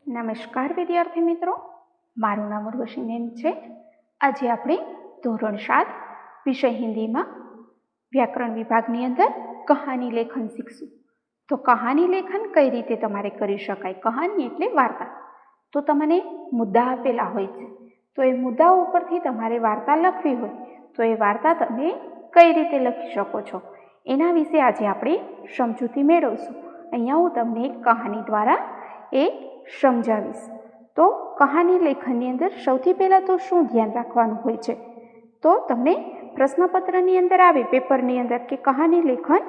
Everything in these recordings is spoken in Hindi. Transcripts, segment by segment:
નમસ્કાર વિદ્યાર્થી મિત્રો, મારું નામ ઉર્વશીબેન છે। આજે આપણે ધોરણ 7 વિષય હિન્દીમાં વ્યાકરણ વિભાગની અંદર કહાની લેખન શીખશું। તો કહાની લેખન કઈ રીતે તમારે કરી શકાય? કહાની એટલે વાર્તા। તો તમને મુદ્દા આપેલા હોય છે, તો એ મુદ્દા ઉપરથી તમારે વાર્તા લખવી હોય તો એ વાર્તા તમે કઈ રીતે લખી શકો છો એના વિશે આજે આપણે સમજૂતી મેળવશું। અહીંયા હું તમને એક કહાની દ્વારા એ સમજાવીશ। તો કહાની લેખનની અંદર સૌથી પહેલાં તો શું ધ્યાન રાખવાનું હોય છે? તો તમને પ્રશ્નપત્રની અંદર આવે, પેપરની અંદર કે કહાની લેખન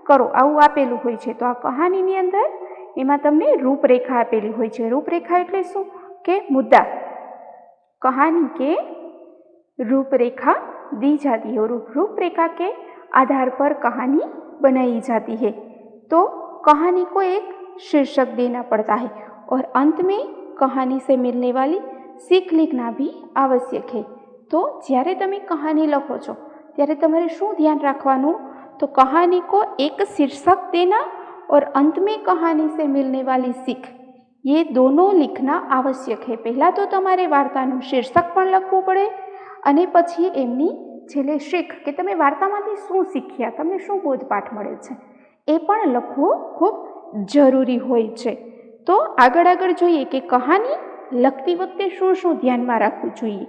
કરો આવું આપેલું હોય છે। તો આ કહાનીની અંદર એમાં તમને રૂપરેખા આપેલી હોય છે। રૂપરેખા એટલે શું કે મુદ્દા। कहानी के रूपरेखा दी जाती है और रूपरेखा के आधार पर कहानी बनाई जाती है। तो कहानी को एक शीर्षक देना पड़ता है और अंत में कहानी से मिलने वाली सीख लिखना भी आवश्यक है। तो જ્યારે તમે કહાની લખો છો ત્યારે તમારે શું ધ્યાન રાખવાનું? તો कहानी को एक शीर्षक देना और अंत में कहानी से मिलने वाली सीख, ये दोनों लिखना आवश्यक है। पहला तो तमारे वार्ताનું શીર્ષક પણ લખવું પડે અને પછી એમની છેલ્લે શીખ કે તમે વાર્તામાંથી શું શીખ્યા, તમને શું બોધપાઠ મળે છે એ પણ લખવું ખૂબ જરૂરી હોય છે। તો આગળ જોઈએ કે કહાની લખતી વખતે શું શું ધ્યાનમાં રાખવું જોઈએ।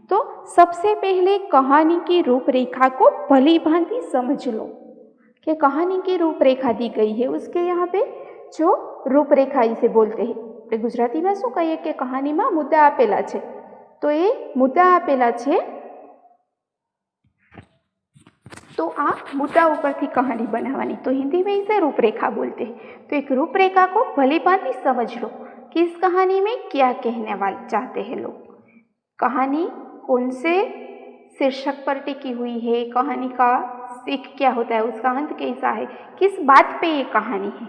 तो सबसे पहले कहानी की रूपरेखा को भली भांति समझ लो कि कहानी की रूपरेखा दी गई है। उसके यहाँ पे जो रूपरेखा इसे बोलते हैं, આપણે ગુજરાતીમાં શું કહીએ કે કહાનીમાં મુદ્દા આપેલા છે, તો એ મુદ્દા આપેલા છે तो आ मुद्दा ઉપરથી कहानी बनावानी, तो हिंदी में इसे रूपरेखा बोलते हैं। तो एक रूपरेखा को भली भांति समझ लो कि इस कहानी में क्या कहने वाले चाहते हैं लोग, कहानी कौन से शीर्षक पर टिकी हुई है, कहानी का सीख क्या होता है, उसका अंत कैसा है, किस बात पे ये कहानी है,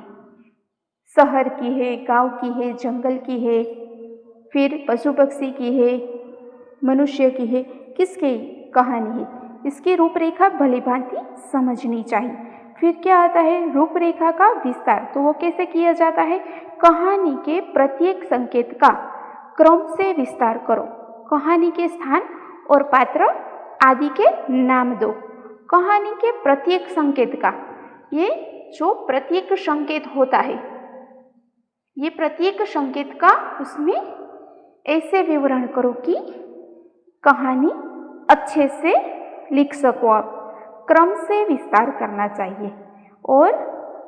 शहर की है, गांव की है, जंगल की है, फिर पशु पक्षी की है, मनुष्य की है, किसकी कहानी है, इसकी रूपरेखा भली भांति समझनी चाहिए। फिर क्या आता है रूपरेखा का विस्तार। तो वो कैसे किया जाता है? कहानी के प्रत्येक संकेत का क्रम से विस्तार करो, कहानी के स्थान और पात्र आदि के नाम दो। कहानी के प्रत्येक संकेत का, ये जो प्रत्येक संकेत होता है, ये प्रत्येक संकेत का उसमें ऐसे विवरण करो कि कहानी अच्छे से लिख सको आप। क्रम से विस्तार करना चाहिए और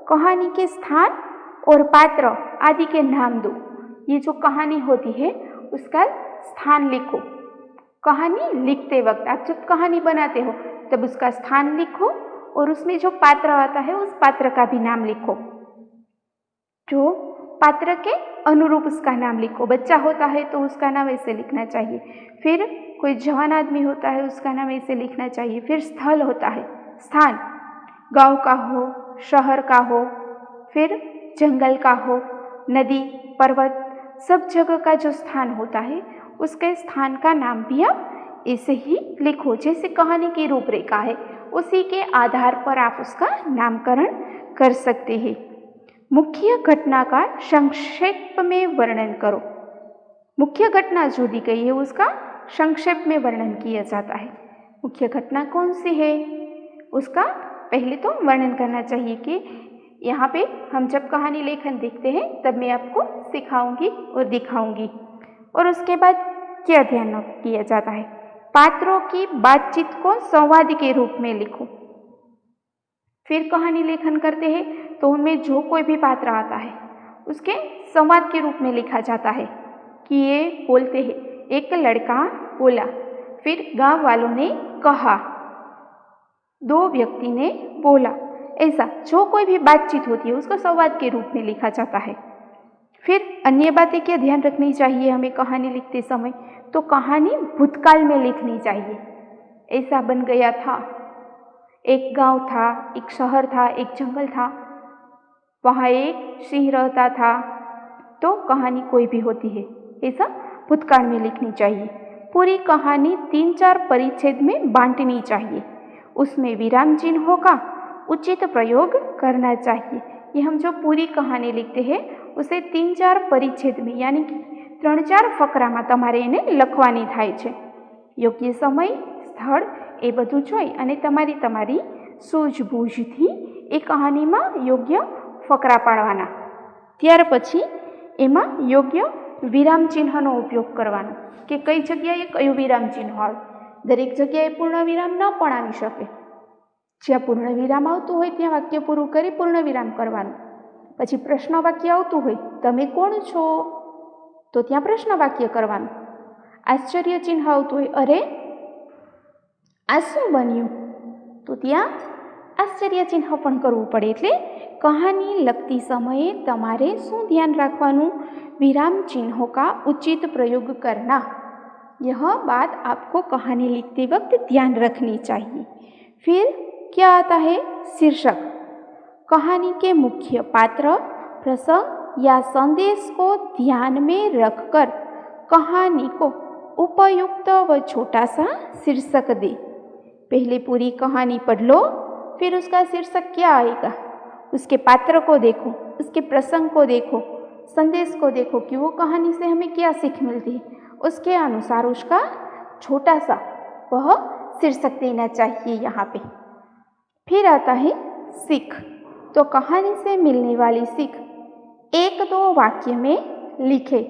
कहानी के स्थान और पात्र आदि के नाम दो। ये जो कहानी होती है उसका स्थान लिखो। कहानी लिखते वक्त आप जब कहानी बनाते हो तब उसका स्थान लिखो और उसमें जो पात्र आता है उस पात्र का भी नाम लिखो, जो पात्र के अनुरूप उसका नाम लिखो। बच्चा होता है तो उसका नाम ऐसे लिखना चाहिए, फिर कोई जवान आदमी होता है उसका नाम ऐसे लिखना चाहिए। फिर स्थल होता है, स्थान गांव का हो, शहर का हो, फिर जंगल का हो, नदी पर्वत, सब जगह का जो स्थान होता है उसके स्थान का नाम भी आप ऐसे ही लिखो जैसे कहानी की रूपरेखा है, उसी के आधार पर आप उसका नामकरण कर सकते हैं। मुख्य घटना का संक्षेप में वर्णन करो। मुख्य घटना जो दी गई है उसका संक्षेप में वर्णन किया जाता है। मुख्य घटना कौन सी है उसका पहले तो वर्णन करना चाहिए कि यहाँ पे हम जब कहानी लेखन देखते हैं तब मैं आपको सिखाऊंगी और दिखाऊंगी। और उसके बाद क्या ध्यान किया जाता है, पात्रों की बातचीत को संवाद के रूप में लिखो। फिर कहानी लेखन करते हैं तो उनमें जो कोई भी पात्र आता है उसके संवाद के रूप में लिखा जाता है कि ये बोलते हैं, एक लड़का बोला, फिर गांव वालों ने कहा, दो व्यक्ति ने बोला, ऐसा जो कोई भी बातचीत होती है उसको संवाद के रूप में लिखा जाता है। फिर अन्य बातें क्या ध्यान रखनी चाहिए हमें कहानी लिखते समय? तो कहानी भूतकाल में लिखनी चाहिए। ऐसा बन गया था, एक गांव था, एक शहर था, एक जंगल था, वहाँ एक सिंह रहता था। तो कहानी कोई भी होती है ऐसा भूतकाल में लिखनी चाहिए। पूरी कहानी 3-4 परिच्छेद में बांटनी चाहिए, उसमें विराम चिन्हों का उचित प्रयोग करना चाहिए। ये हम जो पूरी कहानी लिखते हैं उसे 3-4 परिच्छेद में यानी कि 3-4 ફકરામાં તમારે એને લખવાની થાય છે. યોગ્ય સમય, સ્થળ એ બધું જોઈ અને તમારી સૂઝબૂઝથી એ કહાનીમાં યોગ્ય ફકરા પાડવાના. ત્યાર પછી એમાં યોગ્ય વિરામ ચિહ્નનો ઉપયોગ કરવાનો કે કઈ જગ્યાએ કયું વિરામ ચિહ્ન આવે. દરેક જગ્યાએ પૂર્ણ વિરામ ન પણ આવી શકે. જ્યાં પૂર્ણ વિરામ આવતું હોય ત્યાં વાક્ય પૂરું કરી પૂર્ણ વિરામ કરવાનું. પછી પ્રશ્ન વાક્ય આવતું હોય તમે કોણ છો તો ત્યાં પ્રશ્ન વાક્ય કરવાનું. આશ્ચર્ય ચિહ્ન આવતું હોય અરે આ શું બન્યું તો ત્યાં આશ્ચર્ય ચિહ્ન પણ કરવું પડે. એટલે कहानी लगती समय तमारे शू ध्यान रखवानुं, विराम चिन्हों का उचित प्रयोग करना. यह बात आपको कहानी लिखते वक्त ध्यान रखनी चाहिए. फिर क्या आता है शीर्षक. कहानी के मुख्य पात्र, प्रसंग या संदेश को ध्यान में रखकर कहानी को उपयुक्त व छोटा सा शीर्षक दे. पहले पूरी कहानी पढ़ लो, फिर उसका शीर्षक क्या आएगा, उसके पात्र को देखो, उसके प्रसंग को देखो, संदेश को देखो कि वो कहानी से हमें क्या सीख मिलती है. उसके अनुसार उसका छोटा सा वह शीर्षक देना चाहिए यहाँ पे. फिर आता है सीख. तो कहानी से मिलने वाली सीख 1-2 वाक्य में लिखे.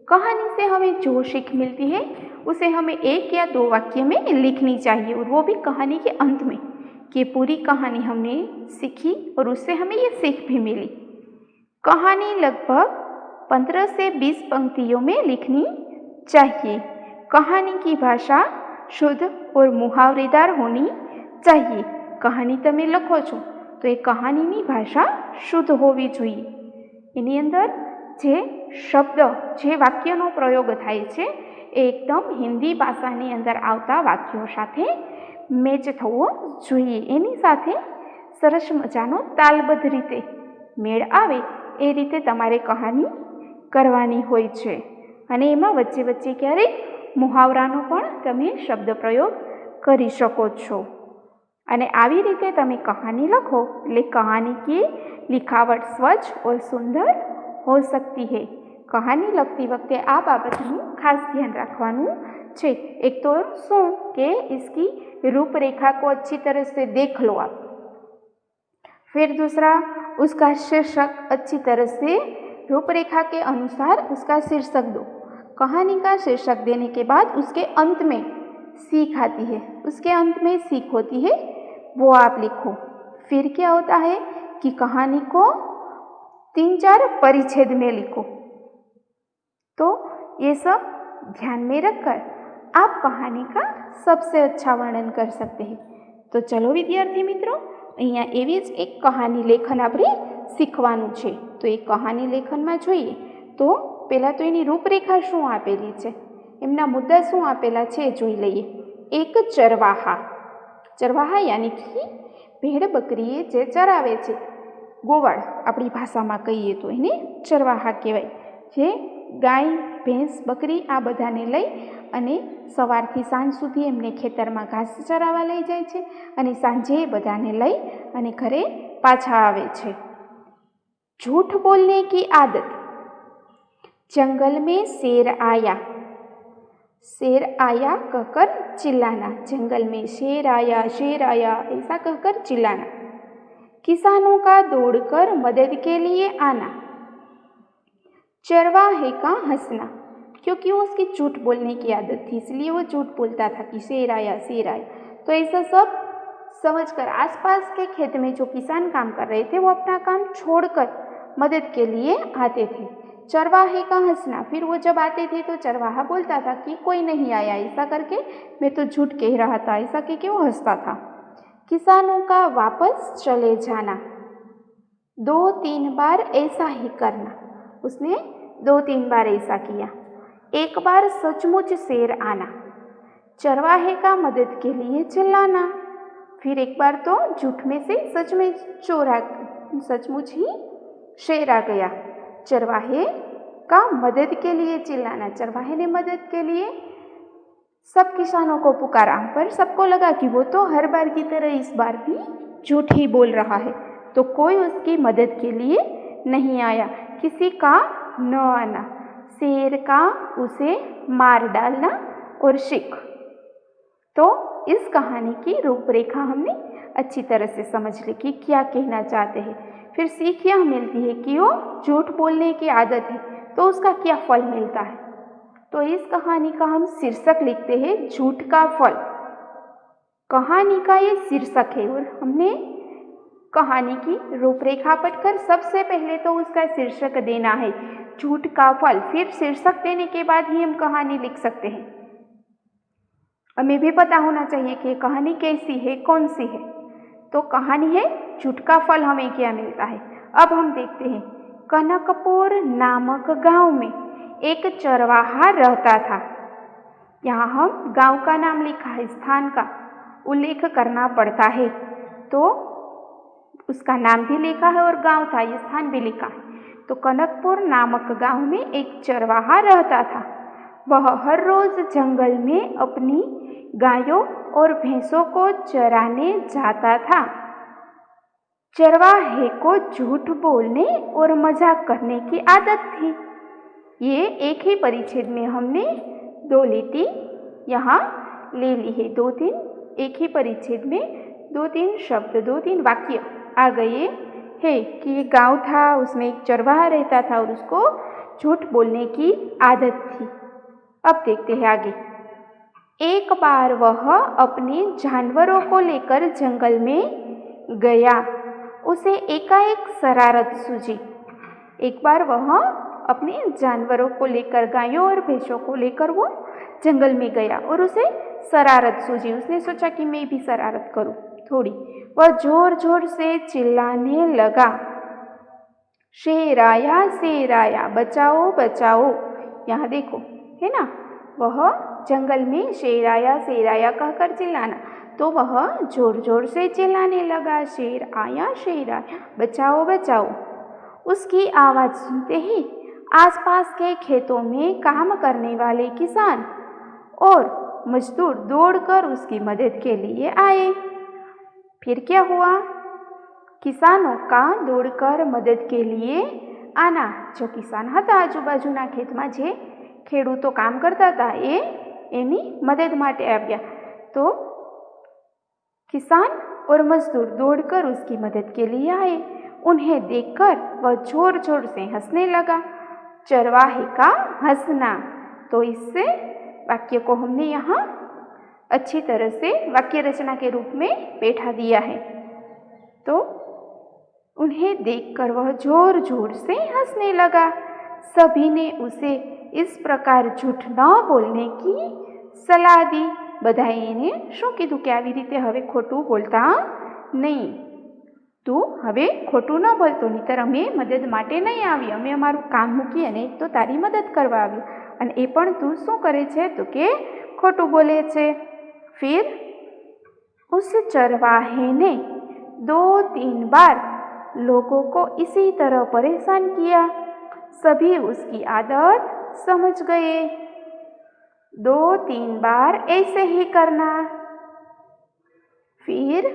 कहानी से हमें जो सीख मिलती है उसे हमें 1 या 2 वाक्य में लिखनी चाहिए, और वो भी कहानी के अंत में कि पूरी कहानी हमने सीखी और उससे हमें ये सीख भी मिली. कहानी लगभग 15 से 20 पंक्तियों में लिखनी चाहिए. कहानी की भाषा शुद्ध और मुहावरेदार होनी चाहिए. कहानी તમે લખો છો તો એ કહાનીની ભાષા શુદ્ધ હોવી જોઈએ. એની અંદર જે શબ્દ, જે વાક્યનો પ્રયોગ થાય છે એ એકદમ હિન્દી ભાષાની અંદર આવતા વાક્યો સાથે મેચ થવો જોઈએ. એની સાથે સરસ મજાનો તાલબદ્ધ રીતે મેળ આવે એ રીતે તમારે કહાની કરવાની હોય છે. અને એમાં વચ્ચે વચ્ચે ક્યારેક મુહાવરાનો પણ તમે શબ્દ પ્રયોગ કરી શકો છો. અને આવી રીતે તમે કહાની લખો એટલે કહાની की लिखावट स्वच्छ और सुंदर हो सकती है. कहानी लगती वक्त आ बाबतનું खास ध्यान રાખવાનું છે. एक तो શું કે इसकी रूपरेखा को अच्छी तरह से देख लो आप. फिर दूसरा उसका शीर्षक अच्छी तरह से रूपरेखा के अनुसार उसका शीर्षक दो. कहानी का शीर्षक देने के बाद उसके अंत में सीख आती है, उसके अंत में सीख होती है, वो आप लिखो. फिर क्या होता है कि कहानी को 3-4 परिच्छेद में लिखो. तो ये सब ध्यान में रखकर आप कहानी का सबसे अच्छा वर्णन कर सकते हैं. तो चलो विद्यार्थी मित्रों, અહીંયા એવી જ એક કહાની લેખન આપણે શીખવાનું છે. તો એ કહાની લેખનમાં જોઈએ તો પહેલાં તો એની રૂપરેખા શું આપેલી છે, એમના મુદ્દા શું આપેલા છે એ જોઈ લઈએ. એક ચરવાહા. ચરવાહા યાની કે ભેડ બકરીએ જે ચરાવે છે, ગોવાળ આપણી ભાષામાં કહીએ તો એને ચરવાહા કહેવાય. જે ગાય, ભેંસ, બકરી આ બધાને લઈ અને સવારથી સાંજ સુધી એમને ખેતરમાં ઘાસ ચરાવવા લઈ જાય છે અને સાંજે એ બધાને લઈ અને ઘરે પાછા આવે છે. झूठ बोलने की आदत. जंगल में शेर आया. शेर आया कहकर चिल्लाना. जंगल में शेर आया ऐसा कहकर चिल्लाना. किसानों का दौड़कर मदद के लिए आना. चरवाहे का हंसना. क्योंकि वो उसकी झूठ बोलने की आदत थी इसलिए वो झूठ बोलता था कि शेर आया. तो ऐसा सब समझकर आसपास के खेत में जो किसान काम कर रहे थे वो अपना काम छोड़कर मदद के लिए आते थे. चरवाहे का हंसना. फिर वो जब आते थे तो चरवाहा बोलता था कि कोई नहीं आया ऐसा करके, मैं तो झूठ कह रहा था ऐसा कह के वो हंसता था. किसानों का वापस चले जाना. 2-3 बार ऐसा ही करना. उसने 2-3 बार ऐसा किया. एक बार सचमुच शेर आना. चरवाहे का मदद के लिए चिल्लाना. फिर एक बार तो झूठ में से सच में सचमुच ही शेर आ गया. चरवाहे का मदद के लिए चिल्लाना. चरवाहे ने मदद के लिए सब किसानों को पुकारा, पर सबको लगा कि वो तो हर बार की तरह इस बार भी झूठ ही बोल रहा है, तो कोई उसकी मदद के लिए नहीं आया. किसी का न आना, शेर का उसे मार डालना और शिख। तो इस कहानी की रूपरेखा हमने अच्छी तरह से समझ ली कि क्या कहना चाहते हैं। फिर सीख यह मिलती है कि वो झूठ बोलने की आदत है तो उसका क्या फल मिलता है। तो इस कहानी का हम शीर्षक लिखते हैं झूठ का फल। कहानी का ये शीर्षक है और हमने कहानी की रूपरेखा पढ़कर सबसे पहले तो उसका शीर्षक देना है झूठ का फल। फिर शीर्षक देने के बाद ही हम कहानी लिख सकते हैं। हमें भी पता होना चाहिए कि कहानी कैसी है, कौन सी है। तो कहानी है झूठ का फल, हमें क्या मिलता है। अब हम देखते हैं। कनकपुर नामक गांव में एक चरवाहा रहता था। यहाँ हम गांव का नाम लिखा है, स्थान का उल्लेख करना पड़ता है। तो उसका नाम भी लिखा है और गांव था, ये स्थान भी लिखा है। तो कनकपुर नामक गांव में एक चरवाहा रहता था। वह हर रोज जंगल में अपनी गायों और भैंसों को चराने जाता था। चरवाहे को झूठ बोलने और मजाक करने की आदत थी। ये एक ही परिच्छेद में हमने 2 लिटी यहाँ ले ली है। 2-3 एक ही परिच्छेद में 2-3 शब्द, 2-3 वाक्य आ गए है कि ये गांव था, उसमें एक चरवाहा रहता था और उसको झूठ बोलने की आदत थी। अब देखते हैं आगे। एक बार वह अपने जानवरों को लेकर जंगल में गया। उसे एकाएक शरारत सूझी। एक बार वह अपने जानवरों को लेकर, गायों और भैंसों को लेकर वो जंगल में गया और उसे शरारत सूझी। उसने सोचा कि मैं भी शरारत करूं थोड़ी। वह जोर जोर से चिल्लाने लगा, शेर आया, बचाओ बचाओ। यहाँ देखो, है ना, वह जंगल में शेर आया कहकर चिल्लाना। तो वह जोर जोर से चिल्लाने लगा, शेर आया, बचाओ बचाओ। उसकी आवाज़ सुनते ही आसपास के खेतों में काम करने वाले किसान और मजदूर दौड़कर उसकी मदद के लिए आए। फिर क्या हुआ? किसानों का दौड़कर मदद के लिए आना। जो किसान હતા આજુબાજુના ખેતમાં જે ખેડૂતો કામ કરતા હતા એની મદદ માટે આવ્યા। तो किसान और मजदूर दौड़कर उसकी मदद के लिए आए। उन्हें देखकर वह जोर जोर से हंसने लगा। चरवाहे का हंसना। तो इससे वाक्य को हमने यहाँ अच्छी तरह से वाक्य रचना के रूप में बैठा दिया है। तो उन्हें देखकर वह जोर जोर से हंसने लगा। सभी ने उसे इस प्रकार झूठ न बोलने की सलाह दी। બધાએ એને શું કીધું કે આવી રીતે હવે ખોટું બોલતા નહીં, તું હવે ખોટું ન બોલતો, નહીંતર અમે મદદ માટે નહીં આવી, અમે અમારું કામ મૂકી અને તો તારી મદદ કરવા આવ્યું, અને એ પણ તું શું કરે છે તો કે ખોટું બોલે છે। फिर उस चरवाहे ने 2-3 बार लोगों को इसी तरह परेशान किया। सभी उसकी आदत समझ गए। 2-3 बार ऐसे ही करना। फिर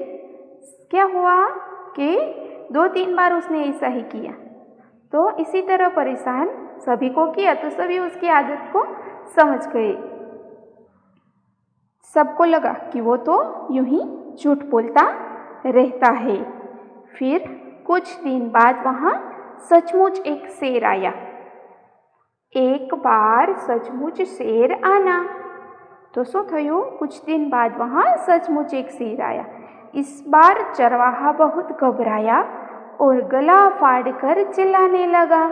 क्या हुआ कि 2-3 बार उसने ऐसा ही किया, तो इसी तरह परेशान सभी को किया, तो सभी उसकी आदत को समझ गए। सबको लगा कि वो तो यूं ही झूठ बोलता रहता है। फिर कुछ दिन बाद वहाँ सचमुच एक शेर आया। एक बार सचमुच शेर आना। तो शू थयुं? कुछ दिन बाद वहाँ सचमुच एक शेर आया। इस बार चरवाहा बहुत घबराया और गला फाड़कर चिल्लाने लगा।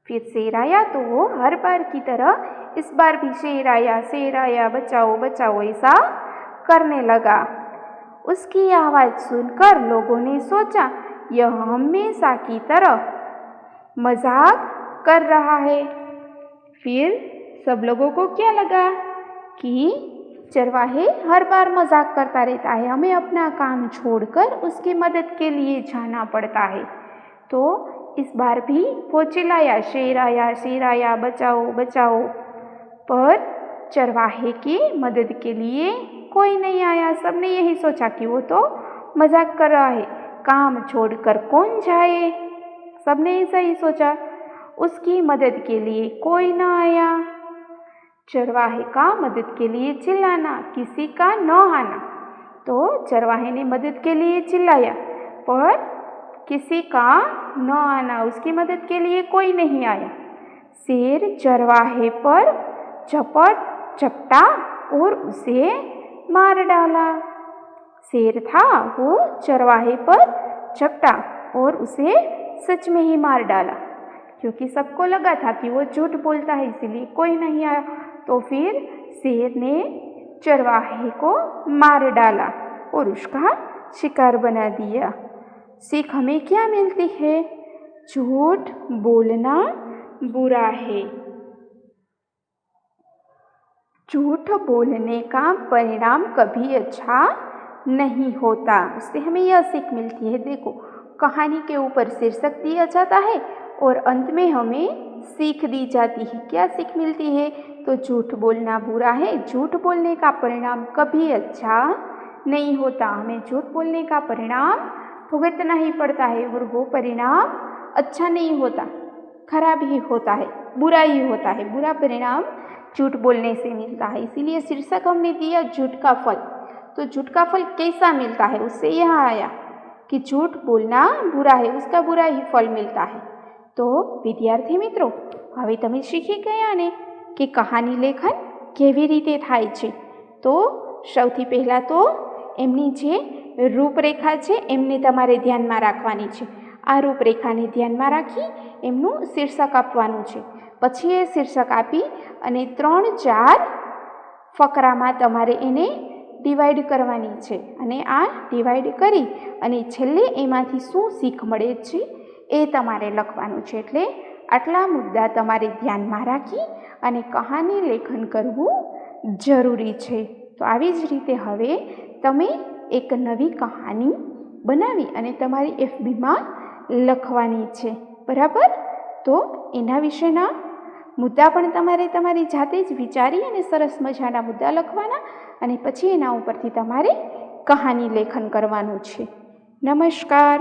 फिर शेर आया तो वो हर बार की तरह इस बार भी शेर आया, बचाओ बचाओ ऐसा करने लगा। उसकी आवाज़ सुनकर लोगों ने सोचा यह हमेशा की तरह मजाक कर रहा है। फिर सब लोगों को क्या लगा कि चरवाहे हर बार मजाक करता रहता है, हमें अपना काम छोड़कर उसकी मदद के लिए जाना पड़ता है। तो इस बार भी वो चिल्लाया, शेर आया, बचाओ बचाओ। पर चरवाहे की मदद के लिए कोई नहीं आया। सबने यही सोचा कि वो तो मजाक कर रहा है, काम छोड़कर कौन जाए। सबने ऐसा ही सोचा। उसकी मदद के लिए कोई न आया। चरवाहे का मदद के लिए चिल्लाना, किसी का न आना। तो चरवाहे ने मदद के लिए चिल्लाया, पर किसी का न आना, उसकी मदद के लिए कोई नहीं आया। शेर चरवाहे पर झपटा और उसे मार डाला। शेर था, वो चरवाहे पर झपटा और उसे सच में ही मार डाला, क्योंकि सबको लगा था कि वो झूठ बोलता है, इसीलिए कोई नहीं आया। तो फिर शेर ने चरवाहे को मार डाला और उसका शिकार बना दिया। सीख हमें क्या मिलती है? झूठ बोलना बुरा है। झूठ बोलने का परिणाम कभी अच्छा नहीं होता। उससे हमें यह सीख मिलती है। देखो, कहानी के ऊपर शीर्षक दिया जाता है और अंत में हमें सीख दी जाती है। क्या सीख मिलती है? तो झूठ बोलना बुरा है, झूठ बोलने का परिणाम कभी अच्छा नहीं होता। हमें झूठ बोलने का परिणाम भुगतना ही पड़ता है और वो परिणाम अच्छा नहीं होता, खराब ही होता है, बुरा ही होता है। बुरा परिणाम झूठ बोलने से मिलता है। इसीलिए शीर्षक हमने दिया झूठ का फल। तो झूठ का फल कैसा मिलता है? उससे यह आया कि झूठ बोलना बुरा है, उसका बुरा ही फल मिलता है। तो विद्यार्थी મિત્રો, હવે તમે શીખી ગયા ને કે કહાની લેખન કેવી રીતે થાય છે। તો સૌથી પહેલાં તો એમની જે રૂપરેખા છે એમને તમારે ધ્યાનમાં રાખવાની છે। આ રૂપરેખાને ધ્યાનમાં રાખી એમનું શીર્ષક આપવાનું છે। પછી એ શીર્ષક આપી અને 3-4 ફકરામાં તમારે એને ડિવાઈડ કરવાની છે અને આ ડિવાઈડ કરી અને છેલ્લે એમાંથી શું શીખ મળે છે એ તમારે લખવાનું છે। એટલે આટલા મુદ્દા તમારે ધ્યાનમાં રાખી અને કહાની લેખન કરવું જરૂરી છે। તો આવી જ રીતે હવે તમે એક નવી કહાની બનાવી અને તમારી FBમાં લખવાની છે, બરાબર? તો એના વિશેના મુદ્દા પણ તમારે તમારી જાતે જ વિચારી અને સરસ મજાના મુદ્દા લખવાના અને પછી એના ઉપરથી તમારે કહાની લેખન કરવાનું છે। નમસ્કાર।